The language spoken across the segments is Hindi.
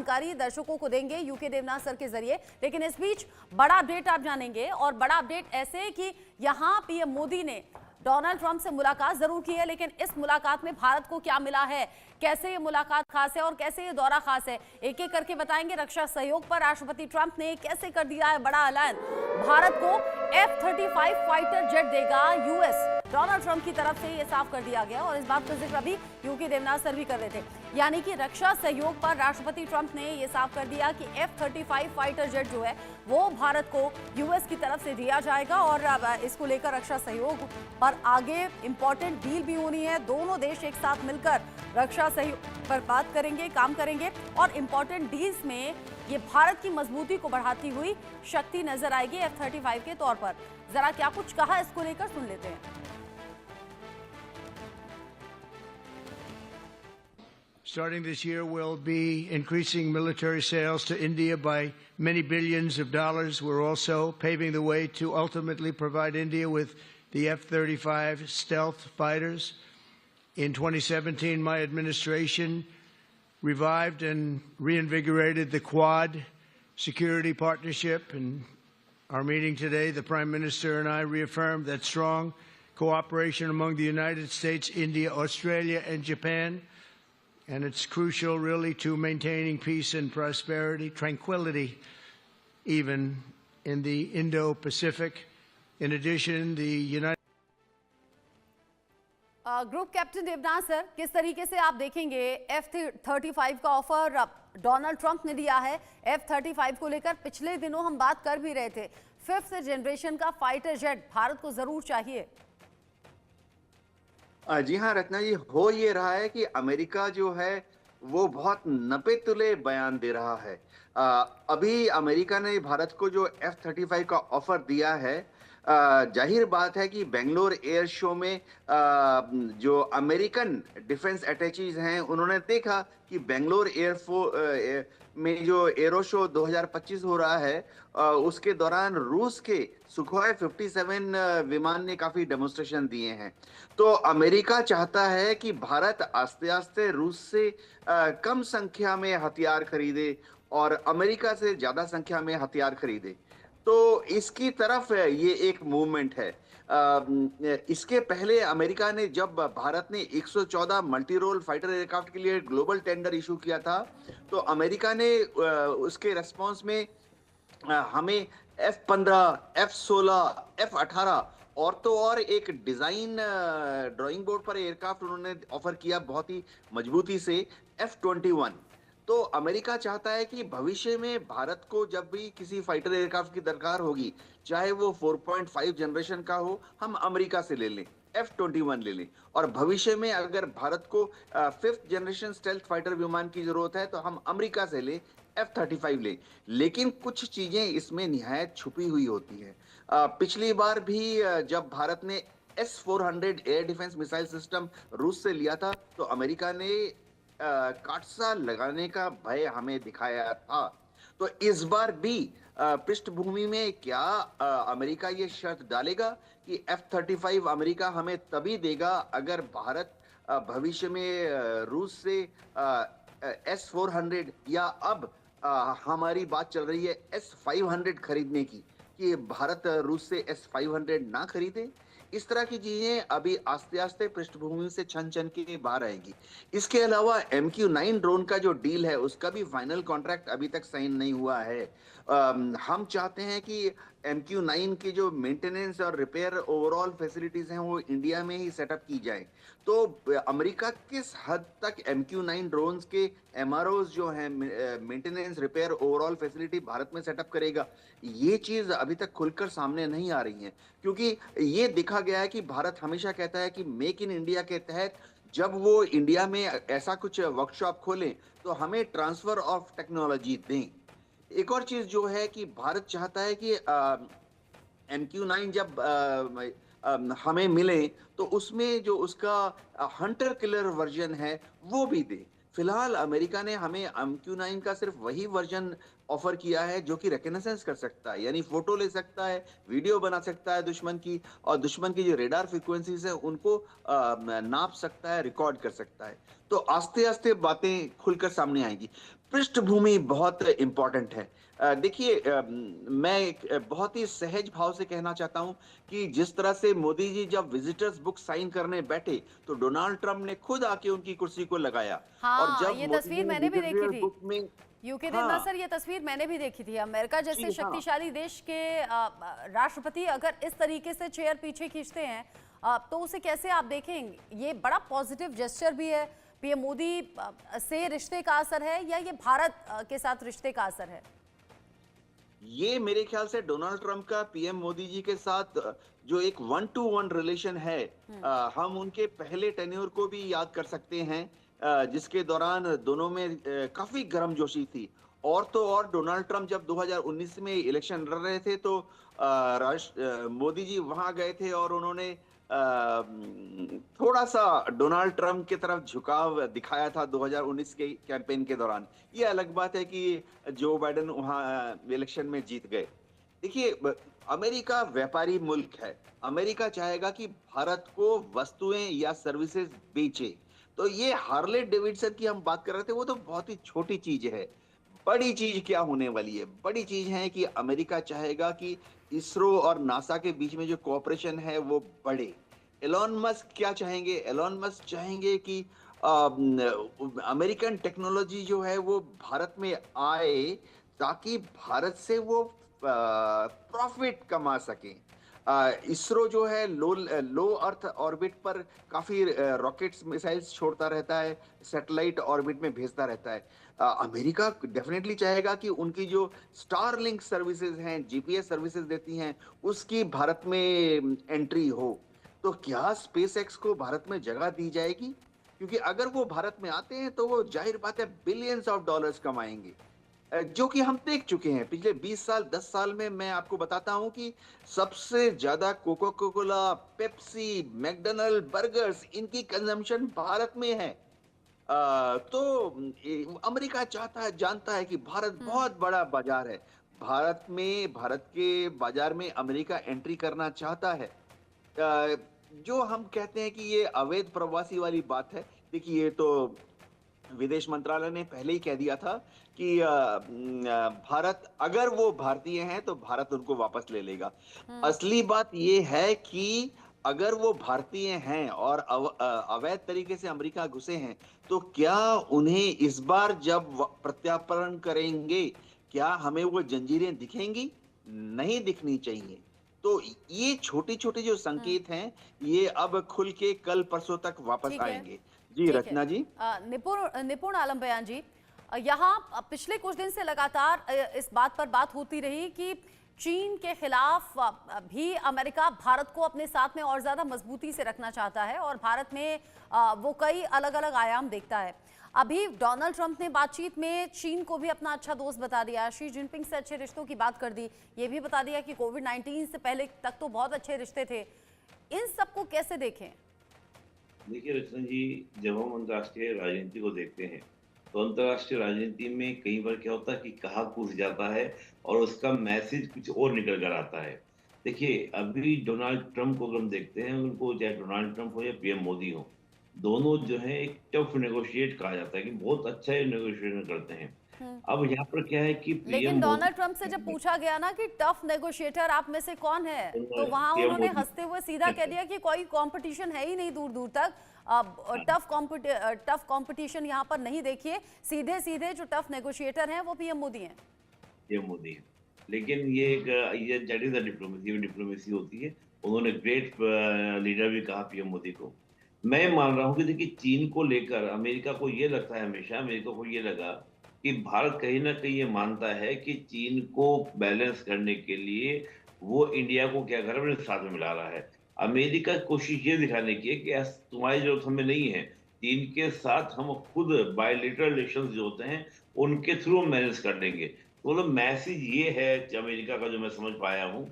जानकारी दर्शकों को देंगे यूके देवनाथ सर के जरिए। लेकिन इस बीच बड़ा अपडेट आप जानेंगे, और बड़ा अपडेट ऐसे कि यहाँ पीएम मोदी ने डोनाल्ड ट्रंप से मुलाकात जरूर की है, लेकिन इस मुलाकात में भारत को क्या मिला है, कैसे ये मुलाकात खास है और कैसे ये दौरा खास है, एक एक करके बताएंगे। रक्षा सहयोग पर राष्ट्रपति ट्रंप ने कैसे कर दिया है बड़ा ऐलान। भारत को F-35 फाइटर जेट देगा यूएस, डोनाल्ड ट्रंप की तरफ से ये साफ कर दिया गया। और इस बात का जिक्र अभी यूके देवनाथ सर भी कर रहे थे, यानी कि रक्षा सहयोग पर राष्ट्रपति ट्रंप ने ये साफ कर दिया कि F-35 फाइटर जेट जो है वो भारत को यूएस की तरफ से दिया जाएगा। और इसको लेकर रक्षा सहयोग पर आगे इंपॉर्टेंट डील भी होनी है। दोनों देश एक साथ मिलकर रक्षा सहयोग पर बात करेंगे, काम करेंगे, और इंपॉर्टेंट डील्स में ये भारत की मजबूती को बढ़ाती हुई शक्ति नजर आएगी F-35 के तौर पर। जरा क्या कुछ कहा इसको लेकर सुन लेते हैं। Starting this year, we'll be increasing military sales to India by many billions of dollars. We're also paving the way to ultimately provide India with the F-35 stealth fighters. In 2017, my administration revived and reinvigorated the Quad security partnership. In our meeting today, the Prime Minister and I reaffirmed that strong cooperation among the United States, India, Australia, and Japan. And it's crucial, really, to maintaining peace and prosperity, tranquility, even in the Indo-Pacific. In addition, the United group captain Devnath sir, किस तरीके से आप देखेंगे F-35 का ऑफर डोनाल्ड ट्रंप ने दिया है F-35 को लेकर? पिछले दिनों हम बात कर भी रहे थे, 5th जनरेशन का फाइटर जेट भारत को जरूर चाहिए। जी हाँ रत्ना जी, हो ये रहा है कि अमेरिका जो है वो बहुत नपे तुले बयान दे रहा है। अभी अमेरिका ने भारत को जो F-35 का ऑफर दिया है, जाहिर बात है कि बेंगलोर एयर शो में जो अमेरिकन डिफेंस अटैचीज हैं उन्होंने देखा कि बेंगलोर में जो एरो शो 2025 हो रहा है, उसके दौरान रूस के सुखोई 57 विमान ने काफी डेमोन्स्ट्रेशन दिए हैं। तो अमेरिका चाहता है कि भारत आस्ते आस्ते रूस से कम संख्या में हथियार खरीदे और अमेरिका से ज्यादा संख्या में हथियार खरीदे। तो इसकी तरफ ये एक मूवमेंट है। इसके पहले अमेरिका ने, जब भारत ने 114 मल्टी रोल फाइटर एयरक्राफ्ट के लिए ग्लोबल टेंडर इशू किया था, तो अमेरिका ने उसके रेस्पॉन्स में हमें F-15, F-16, F-18 और तो और एक डिजाइन ड्राइंग बोर्ड पर एयरक्राफ्ट उन्होंने ऑफर किया बहुत ही मजबूती से, F-21। तो अमेरिका चाहता है कि भविष्य में भारत को जब भी किसी फाइटर एयरक्राफ्ट की दरकार होगी, चाहे वो 4.5 जनरेशन का हो, हम अमेरिका से ले लें, F-21 ले लें। और भविष्य में अगर भारत को 5th जनरेशन स्टेल्थ फाइटर विमान की जरूरत है तो हम अमेरिका से लें, F-35 लें। लेकिन कुछ चीजें इसमें निहायत छुपी हुई होती हैं। पिछली बार भी जब भारत ने S-400 air defence missile system रूस से लिया था, तो अमेरिका ने काटसा लगाने का भय हमें दिखाया था। तो इस बार भी पृष्ठभूमि में क्या अमेरिका ये शर्त डालेगा कि F-35 अमेरिका हमें तभी देगा अगर भारत भविष्य में रूस से S-400 या अब हमारी बात चल रही है S-500 खरीदने की, कि भारत रूस से S-500 ना खरीदे। इस तरह की चीजें अभी आस्ते आस्ते पृष्ठभूमि से छन छन के बाहर आएंगी। इसके अलावा MQ-9 ड्रोन का जो डील है उसका भी फाइनल कॉन्ट्रैक्ट अभी तक साइन नहीं हुआ है। हम चाहते हैं कि MQ-9 की जो मेंटेनेंस और रिपेयर ओवरऑल फैसिलिटीज हैं वो इंडिया में ही सेटअप की जाए। तो अमेरिका किस हद तक MQ-9 ड्रोन्स के MROs जो हैं, maintenance repair overall facility Bharat में सेटअप करेगा, ये चीज अभी तक खुलकर सामने नहीं आ रही है। क्योंकि ये देखा गया है कि भारत हमेशा कहता है कि मेक इन इंडिया के तहत जब वो इंडिया में ऐसा कुछ वर्कशॉप खोलें तो हमें ट्रांसफर ऑफ टेक्नोलॉजी दें। एक और चीज जो है कि भारत चाहता है कि MQ-9 जब हमें मिले तो उसमें जो उसका हंटर किलर वर्जन है वो भी दे। फिलहाल अमेरिका ने हमें MQ-9 का सिर्फ वही वर्जन ऑफर किया है जो कि रिकॉग्नाइज कर सकता है, यानी फोटो ले सकता है, वीडियो बना सकता है दुश्मन की, और दुश्मन की जो रेडार फ्रीक्वेंसीज है उनको नाप सकता है, रिकॉर्ड कर सकता है। तो आस्ते आस्ते बातें खुलकर सामने आएंगी। पृष्ठभूमि बहुत इम्पोर्टेंट है। देखिए, मैं एक बहुत ही सहज भाव से कहना चाहता हूँ कि जिस तरह से मोदी जी जब विजिटर्स बुक साइन करने बैठे, तो डोनाल्ड ट्रंप ने खुद आके उनकी कुर्सी को लगाया। और हाँ, जब ये मोदी तस्वीर जी मैंने भी देखी विजिटर्स थी। बुक में यूके देवनाथ हाँ, सर, ये तस्वीर मैंने भी देखी थी। अमेरिका जैसे जी हाँ। शक्तिशाली देश के राष्ट्रपति अगर इस तरीके से चेयर पीछे खींचते हैं तो उसे कैसे आप देखेंगे? ये बड़ा पॉजिटिव जेस्चर भी है। पीएम मोदी से रिश्ते का असर है या ये भारत के साथ रिश्ते का असर है? ये मेरे ख्याल से डोनाल्ड ट्रंप का पीएम मोदी जी के साथ जो एक वन टू वन रिलेशन है, हम उनके पहले टेन्योर को भी याद कर सकते हैं, जिसके दौरान दोनों में काफी गर्मजोशी थी। और तो और डोनाल्ड ट्रंप जब 2019 में इलेक्शन लड़ रहे थे, तो मोदी जी वहां गए थे और उन्होंने थोड़ा सा डोनाल्ड ट्रंप की तरफ झुकाव दिखाया था 2019 के कैंपेन के दौरान। ये अलग बात है कि जो बाइडेन वहां इलेक्शन में जीत गए। देखिए, अमेरिका व्यापारी मुल्क है। अमेरिका चाहेगा कि भारत को वस्तुएं या सर्विसेज बेचे। तो ये हार्ले डेविडसन की हम बात कर रहे थे, वो तो बहुत ही छोटी चीज है। बड़ी चीज क्या होने वाली है? बड़ी चीज है कि अमेरिका चाहेगा कि इसरो और नासा के बीच में जो कोऑपरेशन है वो बढ़े। एलोन मस्क क्या चाहेंगे? एलोन मस्क चाहेंगे कि अमेरिकन टेक्नोलॉजी जो है वो भारत में आए, ताकि भारत से वो प्रॉफिट कमा सकें। इसरो जो है लो अर्थ ऑर्बिट पर काफी रॉकेट्स मिसाइल्स छोड़ता रहता है, सैटेलाइट ऑर्बिट में भेजता रहता है। अमेरिका डेफिनेटली चाहेगा कि उनकी जो स्टारलिंक सर्विसेज हैं, जीपीएस सर्विसेज देती हैं, उसकी भारत में एंट्री हो। तो क्या स्पेसएक्स को भारत में जगह दी जाएगी? क्योंकि अगर वो भारत में आते हैं तो वो जाहिर बात है बिलियंस ऑफ डॉलर्स कमाएंगे, जो कि हम देख चुके हैं पिछले 20 साल 10 साल में। मैं आपको बताता हूं कि सबसे ज्यादा Coca Cola, Pepsi, McDonald, burgers, इनकी कंजम्पशन भारत में है। तो अमेरिका चाहता है, जानता है कि भारत बहुत बड़ा बाजार है। भारत के बाजार में अमेरिका एंट्री करना चाहता है। जो हम कहते हैं कि ये अवैध प्रवासी वाली बात है, देखिए ये तो विदेश मंत्रालय ने पहले ही कह दिया था कि भारत, अगर वो भारतीय हैं तो भारत उनको वापस ले लेगा। असली बात ये है कि अगर वो भारतीय हैं और अवैध तरीके से अमेरिका घुसे हैं, तो क्या उन्हें इस बार जब प्रत्यार्पण करेंगे, क्या हमें वो जंजीरें दिखेंगी? नहीं दिखनी चाहिए। तो ये छोटे-छोटे जो संकेत हैं, ये अब खुल के कल परसों तक वापस ठीक है। आएंगे। जी, ठीक है। रचना जी। निपुण आलम बयान जी, यहाँ पिछले कुछ दिन से लगातार इस बात पर बात होती रही कि चीन के खिलाफ भी अमेरिका भारत को अपने साथ में और ज्यादा मजबूती से रखना चाहता है और भारत में वो कई अलग अलग आयाम देखता है। अभी डोनाल्ड ट्रंप ने बातचीत में चीन को भी अपना अच्छा दोस्त बता दिया, शी जिनपिंग से अच्छे रिश्तों की बात कर दी, ये भी बता दिया कि कोविड-19 से पहले तक तो बहुत अच्छे रिश्ते थे। इन सबको कैसे देखें? देखिए रचना जी, जब हम अंतर्राष्ट्रीय राजनीति को देखते हैं तो अंतर्राष्ट्रीय राजनीति में कई बार क्या होता है कि कहा कूद जाता है और उसका मैसेज कुछ और निकल कर आता है। देखिए, अभी डोनाल्ड ट्रंप को अगर हम देखते हैं, उनको चाहे डोनाल्ड ट्रंप हो या पीएम मोदी हो, दोनों जो है एक टफ नेगोशिएट कहा जाता है कि बहुत अच्छा ये नेगोशिएशन करते हैं। अब यहाँ पर क्या है कि पीएम लेकिन मोदी डोनाल्ड ट्रंप से जब पूछा गया ना कि टफ नेगोशिएटर आप में से कौन है, तो वहां पीएम उन्होंने मोदी हंसते हुए सीधा कह दिया कि कोई कंपटीशन है ही नहीं दूर दूर तक। टफ कंपटीशन यहाँ पर नहीं देखिए, सीधे सीधे जो टफ नेगोशिएटर हैं वो पीएम मोदी हैं। पीएम मोदी है। लेकिन ये that is the diplomacy, diplomacy होती है। उन्होंने ग्रेट लीडर भी कहा पीएम मोदी को। मैं मान रहा हूँ कि देखिए, चीन को लेकर अमेरिका को ये लगता है, हमेशा अमेरिका को ये लगा कि भारत कहीं ना कहीं ये मानता है कि चीन को बैलेंस करने के लिए वो इंडिया को क्या कर रहा है, अपने साथ में मिला रहा है। अमेरिका की कोशिश ये दिखाने की है कि तुम्हारी जरूरत हमें नहीं है, चीन के साथ हम खुद बायलैटरल रिलेशंस जो होते हैं उनके थ्रू मैनेज कर लेंगे। तो मतलब मैसेज ये है अमेरिका का, जो मैं समझ पाया हूँ,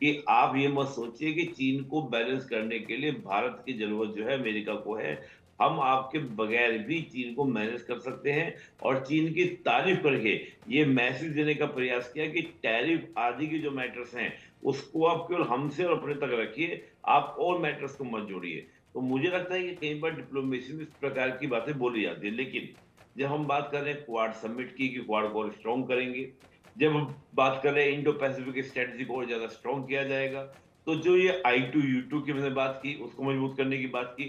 कि आप ये मत सोचिए कि चीन को बैलेंस करने के लिए भारत की जरूरत जो है अमेरिका को है। हम आपके बगैर भी चीन को मैनेज कर सकते हैं। और चीन की तारीफ करके ये मैसेज देने का प्रयास किया कि टैरिफ आदि की जो मैटर्स हैं उसको आप केवल हमसे और अपने तक रखिए, आप और मैटर्स को मत जोड़िए। तो मुझे लगता है कि कई बार डिप्लोमेसी में इस प्रकार की बातें बोली जाती है। लेकिन जब हम बात कर रहे हैं क्वाड समिट की कि क्वाड को और स्ट्रॉन्ग करेंगे, जब हम बात कर रहे हैं इंडो पैसिफिक स्ट्रेटजी को और ज्यादा स्ट्रॉन्ग किया जाएगा, तो जो ये I2U2 की मैंने बात की, उसको मजबूत करने की बात की,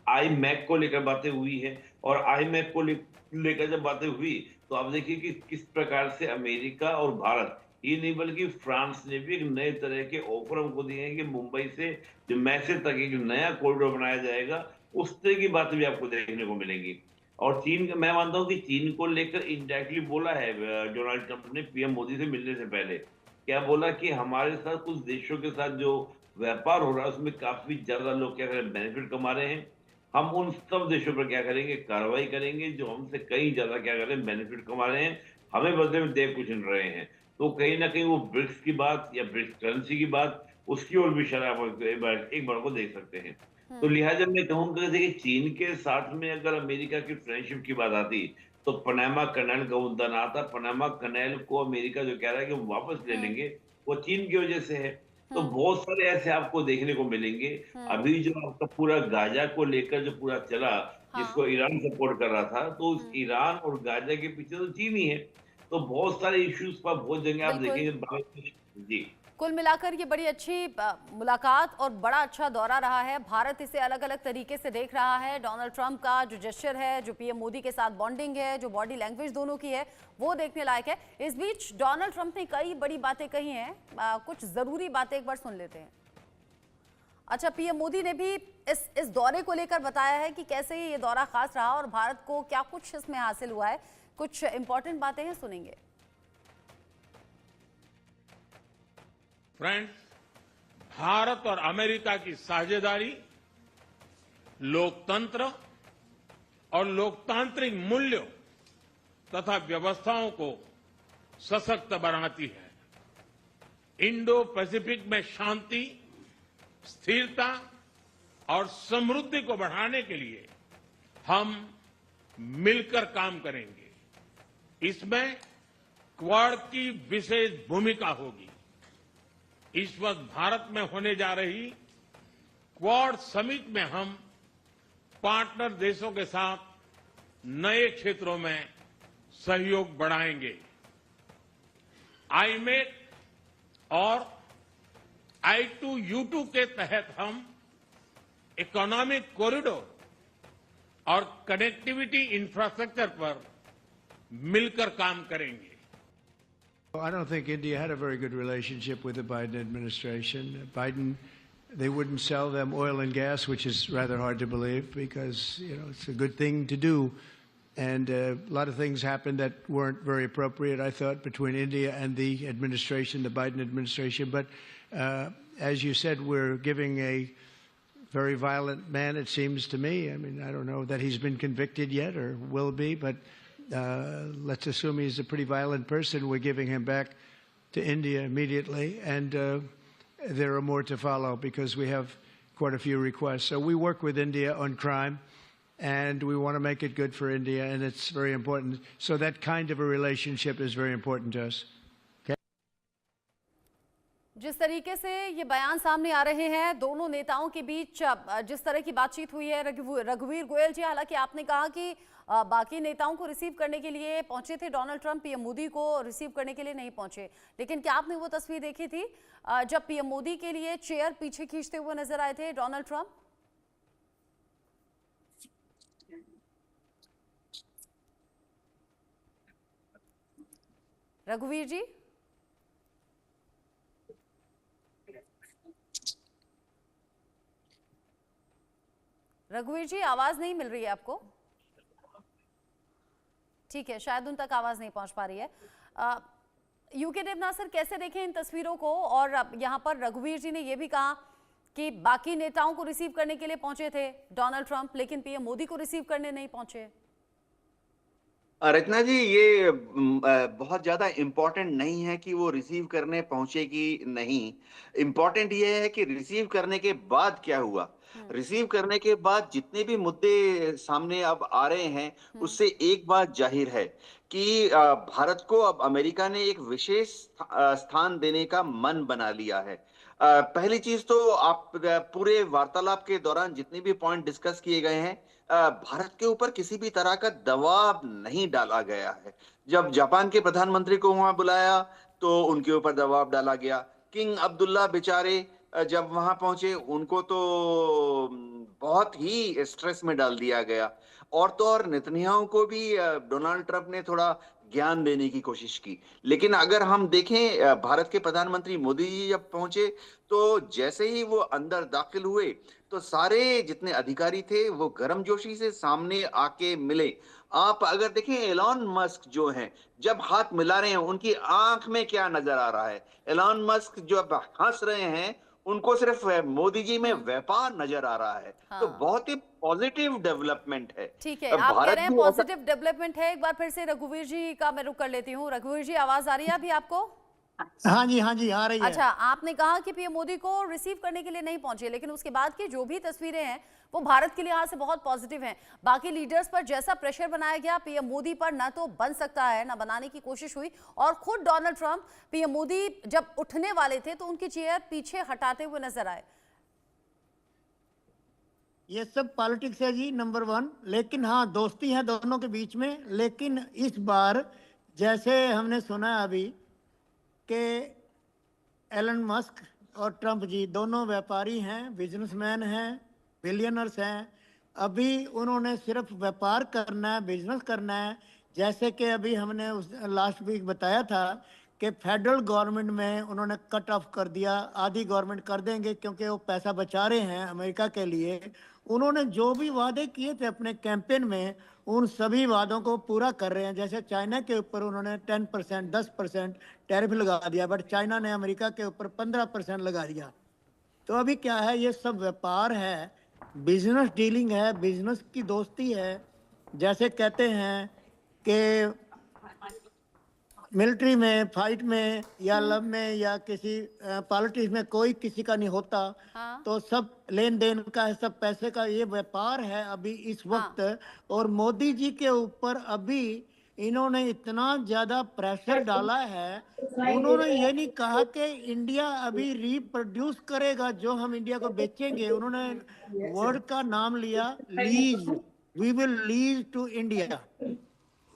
IMAC को लेकर बातें हुई है, और IMAC को लेकर जब बातें हुई, तो आप देखिए कि किस प्रकार से अमेरिका और भारत ही नहीं बल्कि फ्रांस ने भी एक नए तरह के ऑफर हमको दिए हैं कि मुंबई से जो मैसे तक एक जो नया कॉरिडोर बनाया जाएगा, उस तरह की बातें भी आपको देखने को मिलेंगी। और चीन मैं मानता हूँ कि चीन को लेकर इनडायरेक्टली बोला है डोनाल्ड ट्रंप ने पीएम मोदी से मिलने से पहले। क्या बोला कि हमारे साथ कुछ देशों के साथ जो व्यापार हो रहा है उसमें काफी ज्यादा लोग क्या करें बेनिफिट कमा रहे हैं। हम उन सब देशों पर क्या करेंगे, कार्रवाई करेंगे जो हमसे कहीं ज्यादा क्या करें बेनिफिट कमा रहे हैं, हमें बदले में दे कुछ नहीं रहे हैं। तो कहीं ना कहीं वो ब्रिक्स की बात या ब्रिक्स करेंसी की बात, उसकी ओर भी शायद आप एक बार को देख सकते हैं। तो लिहाजा मैं कहूंगा कि देखिए चीन के साथ में अगर अमेरिका की फ्रेंडशिप की बात आती, तो पनामा कनाल का मुद्दा ना आता। पनामा कनाल को अमेरिका जो कह रहा है कि वो वापस ले लेंगे, वो चीन की वजह से है। तो बहुत सारे ऐसे आपको देखने को मिलेंगे। अभी जो आपका पूरा गाजा को लेकर जो पूरा चला, हाँ। जिसको ईरान सपोर्ट कर रहा था, तो उस ईरान और गाजा के पीछे तो चीन ही है। तो बहुत सारे इश्यूज पर बहुत जगह आप बिल्कुल। देखेंगे बांग्लादेश। जी कुल मिलाकर ये बड़ी अच्छी मुलाकात और बड़ा अच्छा दौरा रहा है। भारत इसे अलग अलग तरीके से देख रहा है। डोनाल्ड ट्रंप का जो जेस्चर है, जो पीएम मोदी के साथ बॉन्डिंग है, जो बॉडी लैंग्वेज दोनों की है, वो देखने लायक है। इस बीच डोनाल्ड ट्रंप ने कई बड़ी बातें कही हैं। कुछ जरूरी बातें एक बार सुन लेते हैं। अच्छा, पीएम मोदी ने भी इस दौरे को लेकर बताया है कि कैसे ये दौरा खास रहा और भारत को क्या कुछ इसमें हासिल हुआ है। कुछ इंपॉर्टेंट बातें हैं, सुनेंगे। फ्रेंड्स, भारत और अमेरिका की साझेदारी लोकतंत्र और लोकतांत्रिक मूल्यों तथा व्यवस्थाओं को सशक्त बनाती है। इंडो पैसिफिक में शांति, स्थिरता और समृद्धि को बढ़ाने के लिए हम मिलकर काम करेंगे। इसमें क्वाड की विशेष भूमिका होगी। इस वक्त भारत में होने जा रही क्वाड समिट में हम पार्टनर देशों के साथ नए क्षेत्रों में सहयोग बढ़ाएंगे। IMAC और I2U2 के तहत हम इकोनॉमिक कॉरिडोर और कनेक्टिविटी इंफ्रास्ट्रक्चर पर मिलकर काम करेंगे। I don't think India had a very good relationship with the Biden administration. Biden, they wouldn't sell them oil and gas, which is rather hard to believe because, it's a good thing to do. And a lot of things happened that weren't very appropriate, I thought, between India and the administration, the Biden administration. But as you said, we're giving a very violent man, it seems to me. I mean, I don't know that he's been convicted yet or will be, but let's assume he's a pretty violent person. We're giving him back to India immediately, and there are more to follow because we have quite a few requests. So we work with India on crime, and we want to make it good for India, and it's very important. So that kind of a relationship is very important to us. जिस तरीके से ये बयान सामने आ रहे हैं दोनों नेताओं के बीच, जिस तरह की बातचीत हुई है, रघुवीर गोयल जी, हालांकि आपने कहा कि बाकी नेताओं को रिसीव करने के लिए पहुंचे थे डोनाल्ड ट्रंप, पीएम मोदी को रिसीव करने के लिए नहीं पहुंचे। लेकिन क्या आपने वो तस्वीर देखी थी जब पीएम मोदी के लिए चेयर पीछे खींचते हुए नजर आए थे डोनाल्ड ट्रंप? रघुवीर जी, रघुवीर जी, आवाज नहीं मिल रही है आपको? ठीक है, शायद उन तक आवाज नहीं पहुंच पा रही है। यूके देवनाथ सर, कैसे देखें इन तस्वीरों को? और यहाँ पर रघुवीर जी ने यह भी कहा कि बाकी नेताओं को रिसीव करने के लिए पहुंचे थे डोनाल्ड ट्रंप, लेकिन पीएम मोदी को रिसीव करने नहीं पहुंचे। रचना जी, ये बहुत ज्यादा इम्पोर्टेंट नहीं है कि वो रिसीव करने पहुंचे कि नहीं। इम्पोर्टेंट ये है कि रिसीव करने के बाद क्या हुआ। रिसीव करने के बाद जितने भी मुद्दे सामने अब आ रहे हैं, उससे एक बात जाहिर है कि भारत को अब अमेरिका ने एक विशेष स्थान देने का मन बना लिया है। पहली चीज तो आप पूरे वार्तालाप के दौरान जितने भी पॉइंट डिस्कस किए गए हैं, भारत के ऊपर किसी भी तरह का दबाव नहीं डाला गया है। जब जापान के प्रधानमंत्री को वहां बुलाया तो उनके ऊपर दबाव डाला गया। किंग अब्दुल्ला बेचारे जब वहां पहुंचे उनको तो बहुत ही स्ट्रेस में डाल दिया गया। और तो और नेतन्याहू को भी डोनाल्ड ट्रंप ने थोड़ा ज्ञान देने की कोशिश की। लेकिन अगर हम देखें भारत के प्रधानमंत्री मोदी जी जब पहुंचे तो जैसे ही वो अंदर दाखिल हुए तो सारे जितने अधिकारी थे वो गर्मजोशी से सामने आके मिले। आप अगर देखें एलॉन मस्क जो हैं जब हाथ मिला रहे हैं उनकी आंख में क्या नजर आ रहा है? एलॉन मस्क जो अब हंस रहे हैं उनको सिर्फ मोदी जी में व्यापार नजर आ रहा है। तो हाँ। बहुत ही पॉजिटिव डेवलपमेंट है। ठीक है, अब आप कह भारत रहे हैं भी ऐसा- पॉजिटिव डेवलपमेंट है। एक बार फिर से रघुवीर जी का मैं रुख कर लेती हूँ। रघुवीर जी, आवाज आ रही है अभी आपको? हाँ जी आ रही है। अच्छा, आपने कहा कि पीएम मोदी को रिसीव करने के लिए नहीं पहुंचे, लेकिन उसके बाद की जो भी तस्वीरें हैं वो भारत के लिहाज से बहुत पॉजिटिव हैं। बाकी लीडर्स पर जैसा प्रेशर बनाया गया पीएम मोदी पर ना तो बन सकता है, ना बनाने की कोशिश हुई। और खुद डोनाल्ड ट्रंप पीएम मोदी जब उठने वाले थे तो उनकी चेयर पीछे हटाते हुए नजर आए। ये सब पॉलिटिक्स है जी, नंबर 1। लेकिन हाँ, दोस्ती है दोनों के बीच में। लेकिन इस बार जैसे हमने सुना अभी कि एलन मस्क और ट्रंप जी दोनों व्यापारी हैं, बिजनेसमैन हैं, बिलियनर्स हैं। अभी उन्होंने सिर्फ व्यापार करना है, बिजनेस करना है। जैसे कि अभी हमने उस लास्ट वीक बताया था कि फेडरल गवर्नमेंट में उन्होंने कट ऑफ कर दिया, आधी गवर्नमेंट कर देंगे क्योंकि वो पैसा बचा रहे हैं अमेरिका के लिए। उन्होंने जो भी वादे किए थे अपने कैंपेन में उन सभी वादों को पूरा कर रहे हैं। जैसे चाइना के ऊपर उन्होंने 10% 10% टैरिफ लगा दिया, बट चाइना ने अमेरिका के ऊपर 15% लगा दिया। तो अभी क्या है, ये सब व्यापार है, बिजनेस डीलिंग है, बिजनेस की दोस्ती है। जैसे कहते हैं कि मिलिट्री में, फाइट में या लव में या किसी पॉलिटिक्स में कोई किसी का नहीं होता। हाँ। तो सब लेन देन का है, सब पैसे का ये व्यापार है अभी इस वक्त। और मोदी जी के ऊपर अभी इन्होंने इतना ज्यादा प्रेशर डाला है। उन्होंने ये नहीं कहा कि इंडिया अभी रिप्रोड्यूस करेगा जो हम इंडिया को बेचेंगे। उन्होंने वर्ड का नाम लिया lease, we will lease to India.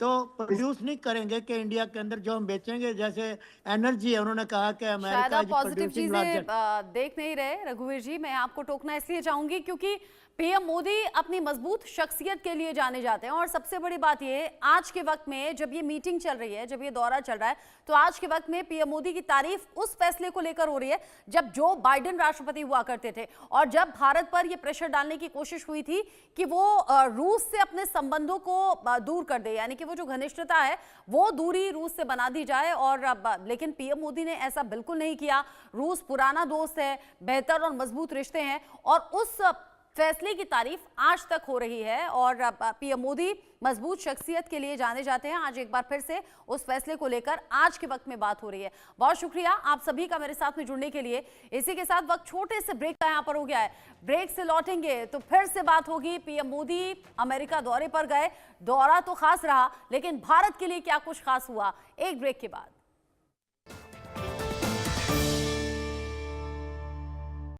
तो प्रोड्यूस नहीं करेंगे कि इंडिया के अंदर जो हम बेचेंगे। जैसे एनर्जी है, उन्होंने कहा कि शायद अमेरिका आप इज पॉजिटिव प्रोड्यूसिंग चीजें लार्जर। देख नहीं रहे रघुवीर जी। मैं आपको टोकना इसलिए चाहूंगी क्योंकि पीएम मोदी अपनी मजबूत शख्सियत के लिए जाने जाते हैं। और सबसे बड़ी बात ये, आज के वक्त में जब ये मीटिंग चल रही है, जब ये दौरा चल रहा है, तो आज के वक्त में पीएम मोदी की तारीफ उस फैसले को लेकर हो रही है जब जो बाइडेन राष्ट्रपति हुआ करते थे और जब भारत पर यह प्रेशर डालने की कोशिश हुई थी कि वो रूस से अपने संबंधों को दूर कर दे, यानी कि वो जो घनिष्ठता है वो दूरी रूस से बना दी जाए। और लेकिन पीएम मोदी ने ऐसा बिल्कुल नहीं किया। रूस पुराना दोस्त है, बेहतर और मजबूत रिश्ते हैं और उस फैसले की तारीफ आज तक हो रही है। और पीएम मोदी मजबूत शख्सियत के लिए जाने जाते हैं। आज एक बार फिर से उस फैसले को लेकर आज के वक्त में बात हो रही है। बहुत शुक्रिया आप सभी का मेरे साथ में जुड़ने के लिए। इसी के साथ वक्त छोटे से ब्रेक का यहाँ पर हो गया है। ब्रेक से लौटेंगे तो फिर से बात होगी। पीएम मोदी अमेरिका दौरे पर गए, दौरा तो खास रहा, लेकिन भारत के लिए क्या कुछ खास हुआ, एक ब्रेक के बाद।